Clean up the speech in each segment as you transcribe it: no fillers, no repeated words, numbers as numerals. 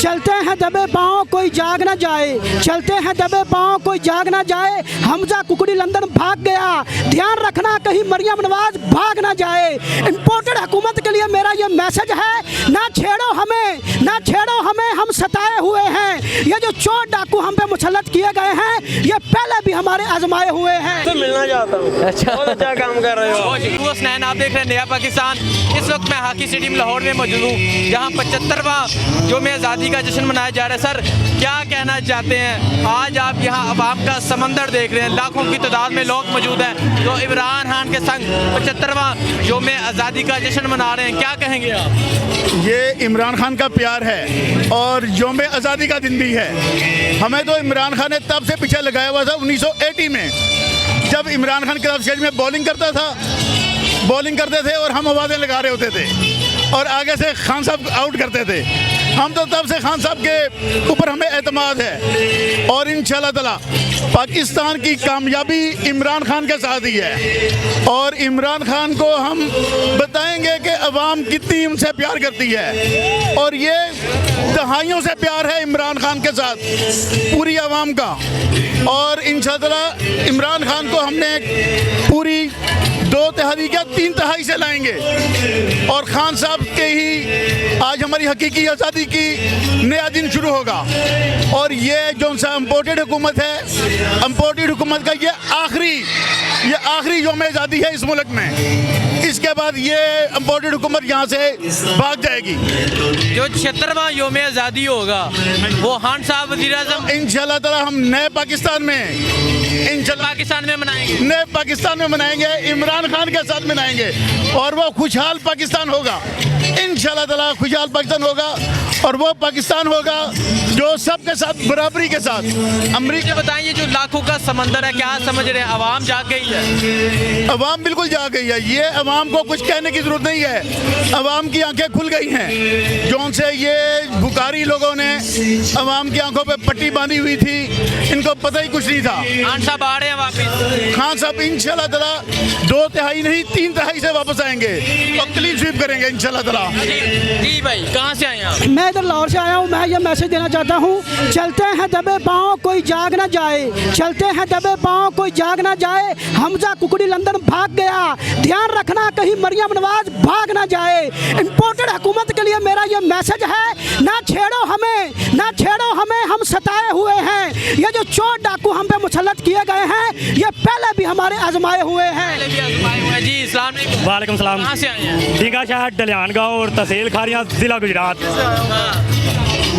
चलते हैं दबे पाँव कोई जाग ना जाए, चलते हैं दबे पाँव कोई जाग ना जाए। हमजा कुकड़ी लंदन भाग गया, ध्यान रखना कहीं मरियम नवाज भाग ना जाए। इम्पोर्टेड हुकूमत के लिए मेरा ये मैसेज है, ना छेड़ो हमें, ना छेड़ो हमें, हम सताए हुए हैं। ये जो चोर डाकू हम पे मुसल्लत किए गए हैं, ये पहले भी हमारे आजमाए हुए हैं। तो मिलना चाहता हूँ। अच्छा, बहुत अच्छा काम कर रहे हो। स्नैन आप देख रहे हैं नया पाकिस्तान। इस वक्त मैं हॉकी स्टेडियम लाहौर में मौजूद हूँ, जहाँ 75वां जो में आज़ादी का जश्न मनाया जा रहा है। सर क्या कहना चाहते हैं? आज आप यहाँ अवाम का समंदर देख रहे हैं, लाखों की तादाद में लोग मौजूद हैं जो इमरान खान के संग 75वां जो में आज़ादी का जश्न मना रहे हैं, क्या कहेंगे आप? ये इमरान खान का प्यार है और योम आज़ादी का दिन भी है। हमें तो इमरान खान ने तब से पीछे लगाया हुआ था 1980 में, जब इमरान खान क्लब स्टेज में बॉलिंग करते थे और हम आवाज़ें लगा रहे होते थे और आगे से खान साहब आउट करते थे। हम तो तब से खान साहब के ऊपर हमें एतमाद है और इंशाल्लाह ताला पाकिस्तान की कामयाबी इमरान खान के साथ ही है। और इमरान खान को हम बताएंगे कि अवाम कितनी उनसे प्यार करती है और ये दहाइयों से प्यार है इमरान खान के साथ पूरी अवाम का। और इंशाल्लाह ताला इमरान खान को हमने पूरी 2 तिहाई क्या 3 तिहाई से लाएंगे और खान साहब के ही आज हमारी हकीकी आज़ादी की नया दिन शुरू होगा। और ये जो सा इम्पोर्टेड हुकूमत है, इम्पोर्टेड हुकूमत का ये आखिरी योम आज़ादी है इस मुल्क में। इसके बाद ये इम्पोर्टेड हुकूमत यहाँ से भाग जाएगी। जो 76वां योम आज़ादी होगा वो खान साहब वज़ीर-ए-आज़म इंशाल्लाह ताला हम नए पाकिस्तान में मनाएंगे, इमरान खान के साथ मनाएंगे और वो खुशहाल पाकिस्तान होगा। इंशाल्लाह ताला खुशहाल पाकिस्तान होगा और वो पाकिस्तान होगा जो सबके साथ बराबरी के साथ। अमरीका बताइए, जो लाखों का समंदर है, क्या समझ रहे हैं? आवाम जाग गई है? अवाम बिल्कुल जाग गई है। ये अवाम को कुछ कहने की जरूरत नहीं है, अवाम की आंखें खुल गई हैं। जो से ये बुकारी लोगों ने अवाम की आंखों पे पट्टी बांधी हुई थी, इनको पता ही कुछ नहीं था। खान साहब आ रहे हैं वापस। खान साहब इंशाल्लाह ताला 2 तिहाई नहीं 3 तिहाई से वापस आएंगे और क्लीन स्वीप करेंगे इंशाल्लाह ताला। जी भाई, कहाँ से आए आप? मैं इधर लाहौर से आया हूँ। मैं ये मैसेज देना चाहता हूँ, चलते हैं दबे पाँव कोई जाग ना जाए, चलते हैं दबे पाँव कोई जाग ना जाए। हमजा कुकड़ी लंदन भाग गया, ध्यान रखना कहीं मरियम नवाज भाग ना जाए। इम्पोर्टेड हुकूमत के लिए मेरा ये मैसेज है, ना छेड़ो हमें, ना छेड़ो हमें, हम सताए हुए हैं। ये जो चोर डाकू हम पे मुसल्लत किए गए हैं, ये पहले भी हमारे आजमाए हुए हैं। जी अस्सलाम वालेकुम। वालेकुम सलाम। कहाँ से आए हैं? दीघा शहर डलियान गाँव और तहसील खारियाँ, जिला गुजरात।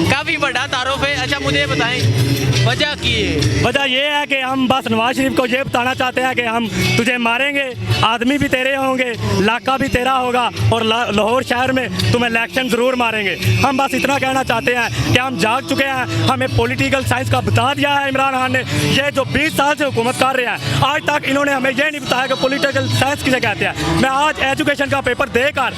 काफ़ी बड़ा तारुफ है। अच्छा मुझे बताएं वजह की है? वजह यह है कि हम बस नवाज शरीफ को ये बताना चाहते हैं कि हम तुझे मारेंगे, आदमी भी तेरे होंगे, इलाका भी तेरा होगा और लाहौर शहर में तुम्हें इलेक्शन ज़रूर मारेंगे। हम बस इतना कहना चाहते हैं कि हम जाग चुके हैं। हमें पॉलिटिकल साइंस का बता दिया है इमरान खान ने। ये जो 20 साल से हुकूमत कर रहे हैं, आज तक इन्होंने हमें ये नहीं बताया कि पॉलिटिकल साइंस किसे कहते हैं। मैं आज एजुकेशन का पेपर देकर,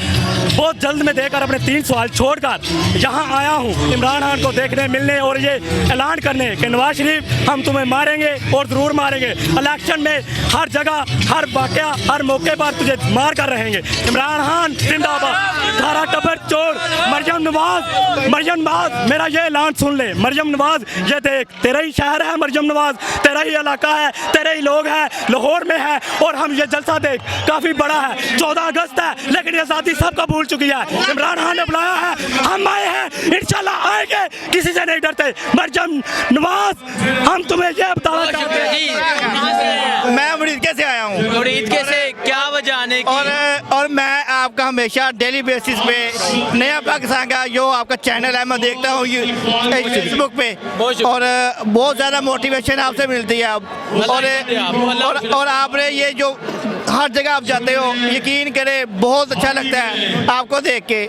बहुत जल्द में देकर, अपने 3 सवाल छोड़कर यहाँ आया हूँ इमरान खान को देखने, मिलने और ये ऐलान करने कि नवाज शरीफ हम तुम्हें मारेंगे और ज़रूर मारेंगे। इलेक्शन में हर जगह, हर वाक़या, हर मौके पर तुझे मार कर रहेंगे। इमरान खान जिंदाबाद। धारा टबर चोर मरियम नवाज, मेरा ये ऐलान सुन ले। मरियम नवाज, ये देख, तेरा ही शहर है मरियम नवाज, तेरा ही इलाका है, तेरे ही लोग हैं, लाहौर में है। और हम ये जलसा देख, काफ़ी बड़ा है, 14 अगस्त है, लेकिन ये आज़ादी सबका भूल चुकी है। इमरान खान ने बुलाया है, हम आए हैं, इंशाल्लाह आएंगे, किसी से नहीं डरते। मरियम नवाज, हम तुम्हें यह बताना चाहते हैं। मैं अमरीका से आया हूँ। अमरीका से क्या वजह आने की? और मैं आपका हमेशा डेली बेसिस पे नया पाकिस्तान का जो आपका चैनल है मैं देखता हूँ फेसबुक पे, और बहुत ज़्यादा मोटिवेशन आपसे मिलती है। और आपने ये जो हर जगह आप जाते हो, यकीन करें बहुत अच्छा लगता है आपको देख के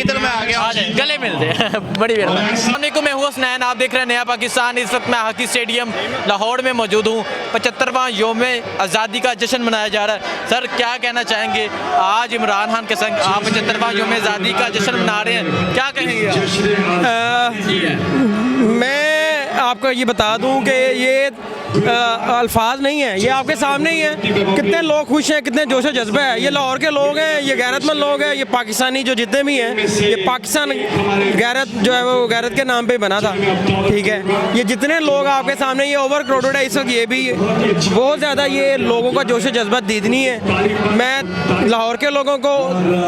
इधर मैं आ गया, गले मिलते हैं। बड़ी मेहरबानी। मैं हूँ स्नैन, आप देख रहे हैं नया पाकिस्तान। इस वक्त मैं हॉकी स्टेडियम लाहौर में मौजूद हूँ। 75वां योम आज़ादी का जश्न मनाया जा रहा है। सर क्या कहना चाहेंगे? आज इमरान खान के संग आप 75वां योम आज़ादी का जश्न मना रहे हैं, क्या कहेंगे आप? मैं आपको ये बता दूं कि ये अल्फाज नहीं है, ये आपके सामने ही है। कितने लोग खुश हैं, कितने जोश व जज्बा है। ये लाहौर के लोग हैं, ये गैरतमंद लोग हैं, ये पाकिस्तानी जो जितने भी हैं, ये पाकिस्तान गैरत जो है वो गैरत के नाम पे बना था, ठीक है। ये जितने लोग आपके सामने, ये ओवर क्राउडेड है इस वक्त, ये भी बहुत ज़्यादा ये लोगों का जोश व जज्बा दीदनी है। मैं लाहौर के लोगों को,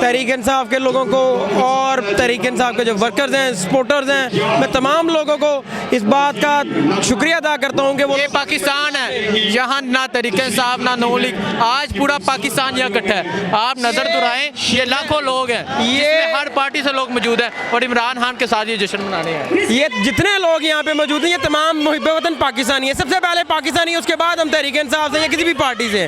तहरीक इंसाफ के लोगों को और तहरीक इंसाफ के जो वर्कर्स हैं, सपोर्टर्स हैं, मैं तमाम लोगों को इस बात का शुक्रिया अदा करता हूँ कि वो ये पाकिस्तान है, यहाँ ना तहरीक इंसाफ ना नून लीग, आज पूरा पाकिस्तान यहाँ इकट्ठा है। आप नज़र दुराएं, ये लाखों लोग हैं, ये हर पार्टी से लोग मौजूद हैं और इमरान खान के साथ ये जश्न मनाने हैं। ये जितने लोग यहाँ पे मौजूद हैं, ये तमाम मुहिब वतन पाकिस्तानी है। सबसे पहले पाकिस्तानी, उसके बाद हम तहरीक इंसाफ से या किसी भी पार्टी से।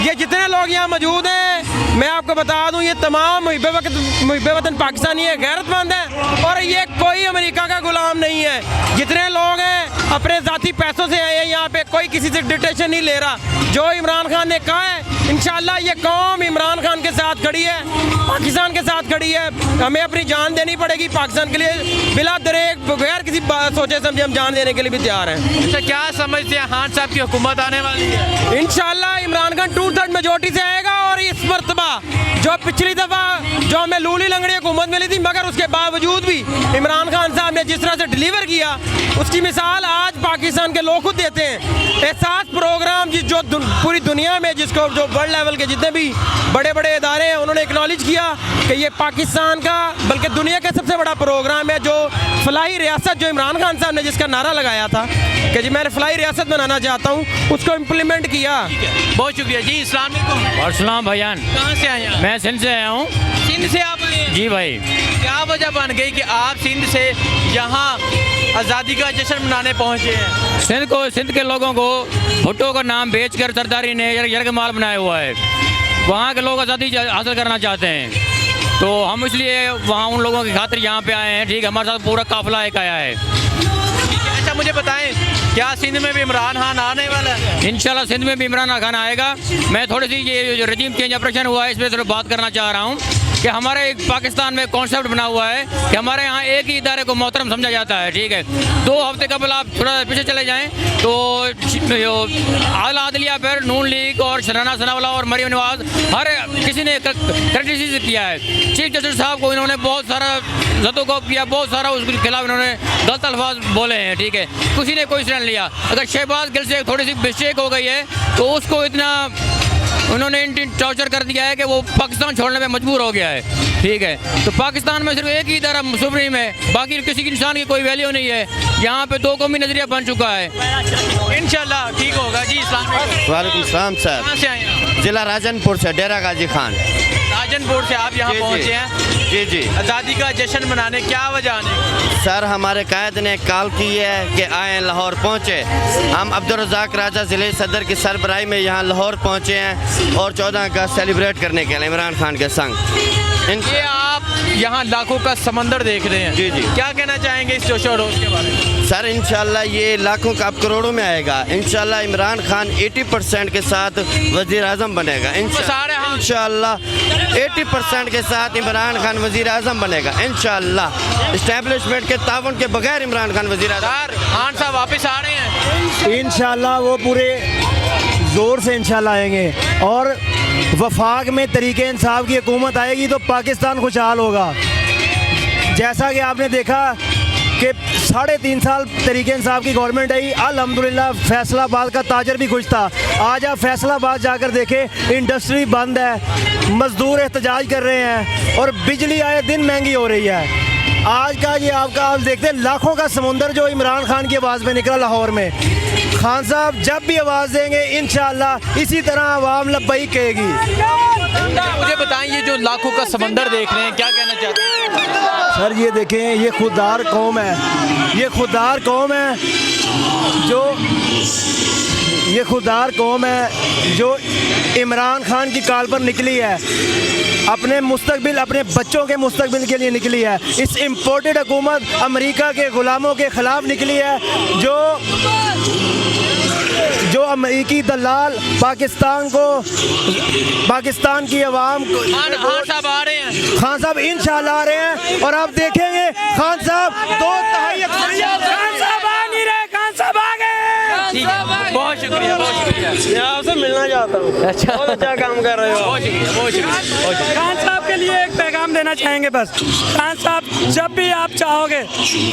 ये जितने लोग यहाँ मौजूद हैं, मैं आपको बता दूँ, ये तमाम मुहिब वतन पाकिस्तानी है, गैरतमंद है और ये कोई अमेरिका का गुलाम नहीं है। जितने लोग हैं अपने ज़ाती पैसों से आए हैं यहाँ पे, कोई किसी से डिटेशन नहीं ले रहा। जो इमरान खान ने कहा है, इंशाल्लाह ये कौम इमरान खान के साथ खड़ी है, पाकिस्तान के साथ खड़ी है। हमें अपनी जान देनी पड़ेगी पाकिस्तान के लिए, बिला दरेक बगैर किसी सोचे समझे हम जान देने के लिए भी तैयार हैं। अच्छा, क्या समझते हैं खान साहब की हुकूमत आने वाली है? इंशाल्लाह इमरान खान 2/3 मेजोरिटी से आएगा और इस मरतबा जो पिछली दफ़ा जो हमें लूली लंगड़ी हुकूमत मिली थी, मगर उसके बावजूद भी इमरान खान साहब ने जिस तरह से डिलीवर किया, उसकी मिसाल आज पाकिस्तान के लोग खुद देते हैं। एहसास प्रोग्राम जो पूरी दुनिया में, जिसको जो वर्ल्ड लेवल के जितने भी बड़े बड़े इदारे हैं, उन्होंने एक्नॉलेज किया कि ये पाकिस्तान का बल्कि दुनिया का सबसे बड़ा प्रोग्राम है। जो फलाही रियासत जो इमरान खान साहब ने जिसका नारा लगाया था कि जी मैं फलाही रियासत बनाना चाहता हूँ, उसको इम्प्लीमेंट किया। बहुत शुक्रिया जी। अस्सलाम वालेकुम। और सलाम भाईजान, कहाँ से आए हैं? मैं सिंध से आया हूँ। सिंध से आप आए हैं? जी भाई। क्या वजह बन गई कि आप सिंध से यहाँ आज़ादी का जश्न मनाने पहुँचे हैं? सिंध के लोगों को भुट्टो का नाम बेचकर सरदारी ने यरगमाल बनाया हुआ है। वहाँ के लोग आज़ादी हासिल करना चाहते हैं, तो हम इसलिए वहाँ उन लोगों की खातिर यहाँ पे आए हैं। ठीक है, हमारे साथ पूरा काफिला एक आया है। अच्छा, मुझे बताएं, क्या सिंध में भी इमरान खान आने वाला है? इंशाल्लाह सिंध में भी इमरान खान आएगा। मैं थोड़ी सी ये जो रजीम चेंज ऑपरेशन हुआ है, इस पर सिर्फ बात करना चाह रहा हूँ कि हमारे पाकिस्तान में कॉन्सेप्ट बना हुआ है कि हमारे यहाँ एक ही इदारे को मोहतरम समझा जाता है। ठीक है, 2 हफ्ते कबल आप थोड़ा पीछे चले जाएं तो आला अदलिया पर नून लीग और शराना सनावाला और मरीम नवाज हर किसी ने क्रिटिसिज्म किया है। चीफ जस्टिस साहब को इन्होंने बहुत सारा ज़दोकोब किया, बहुत सारा उसके खिलाफ इन्होंने गलत अल्फाज बोले हैं। ठीक है, किसी ने कोई स्टैंड लिया। अगर शहबाज गिल से थोड़ी सी मिस्टेक हो गई है तो उसको इतना उन्होंने टॉर्चर कर दिया है कि वो पाकिस्तान छोड़ने में मजबूर हो गया है। ठीक है, तो पाकिस्तान में सिर्फ एक ही इदारा सुप्रीम है, बाकी किसी इंसान की कोई वैल्यू नहीं है। यहाँ पे 2 कौमी नजरिया बन चुका है। इंशाल्लाह ठीक होगा जी। अस्सलाम वालेकुम। वालेकुम सलाम सर। कहाँ से आए हैं? जिला राजनपुर से, डेरा गाजी खान। राजनपुर से आप यहाँ जी, पहुँचे हैं जी जी। आज़ादी का जश्न मनाने, क्या वजह आने की? सर हमारे कायद ने कॉल की है कि आए लाहौर पहुँचे। हम अब्दुल रज़ाक राजा ज़िले सदर की सरबराही में यहाँ लाहौर पहुँचे हैं और 14 अगस्त सेलिब्रेट करने के लिए इमरान खान के संग। ये आप यहाँ लाखों का समंदर देख रहे हैं, जी जी। क्या कहना चाहेंगे इस जोश और रोश के बारे में? सर इंशाल्लाह ये लाखों का अब करोड़ों में आएगा। इंशाल्लाह इमरान खान 80% के साथ वज़ीर आज़म बनेगा। इंशाल्लाह 80% के साथ इमरान खान वज़ीर आज़म बनेगा। इंशाल्लाह इस्टेब्लिशमेंट के ताउन के बगैर इमरान खान वज़ीर आज़म। खान साहब वापस आ रहे हैं? इंशाल्लाह वो पूरे ज़ोर से इंशाल्लाह आएंगे और वफाक में तरीके इंसाफ की हुकूमत आएगी तो पाकिस्तान खुशहाल होगा। जैसा कि आपने देखा कि 3.5 साल तरीके इंसाफ की गवर्नमेंट आई, अल्हम्दुलिल्लाह फैसलाबाद का ताजर भी खुश था। आज आप फैसलाबाद जाकर देखें, इंडस्ट्री बंद है, मजदूर एहतजाज कर रहे हैं और बिजली आए दिन महंगी हो रही है। आज का ये आप देखते हैं लाखों का समुंदर जो इमरान खान की आवाज़ में निकला लाहौर में। खान साहब जब भी आवाज़ देंगे इंशाल्लाह इसी तरह आवाम लब्बैक कहेगी। मुझे बताएं, ये जो लाखों का समंदर देख रहे हैं, क्या कहना चाहते हैं? सर ये देखें, ये खुददार कौम है, ये खुददार कौम है जो इमरान खान की कॉल पर निकली है, अपने मुस्तकबिल, अपने बच्चों के मुस्तकबिल के लिए निकली है। इस इम्पोर्टेड हुकूमत अमेरिका के ग़ुलामों के ख़िलाफ़ निकली है, जो अमेरिकी दलाल पाकिस्तान की आवाम को। खान साहब आ रहे हैं? खान साहब इंशाल्लाह आ रहे हैं और आप देखेंगे खान साहब 2 तिहाई अक्सरियत। खान साहब आ नहीं रहे, खान साहब आ गए। ठीक है, बहुत शुक्रिया, बहुत शुक्रिया। मैं आपसे मिलना चाहता हूँ। अच्छा। बहुत अच्छा काम कर रहे हो। बहुत शुक्रिया, बहुत शुक्रिया, बहुत शुक्रिया। खान साहब के लिए एक पैगाम देना चाहेंगे बस। खान साहब जब भी आप चाहोगे,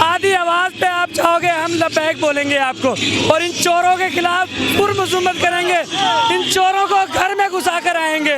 आधी आवाज़ पे आप चाहोगे, हम लब्बैक बोलेंगे आपको, और इन चोरों के खिलाफ पुरमज़म्मत करेंगे, इन चोरों को घर में घुसा कर आएंगे।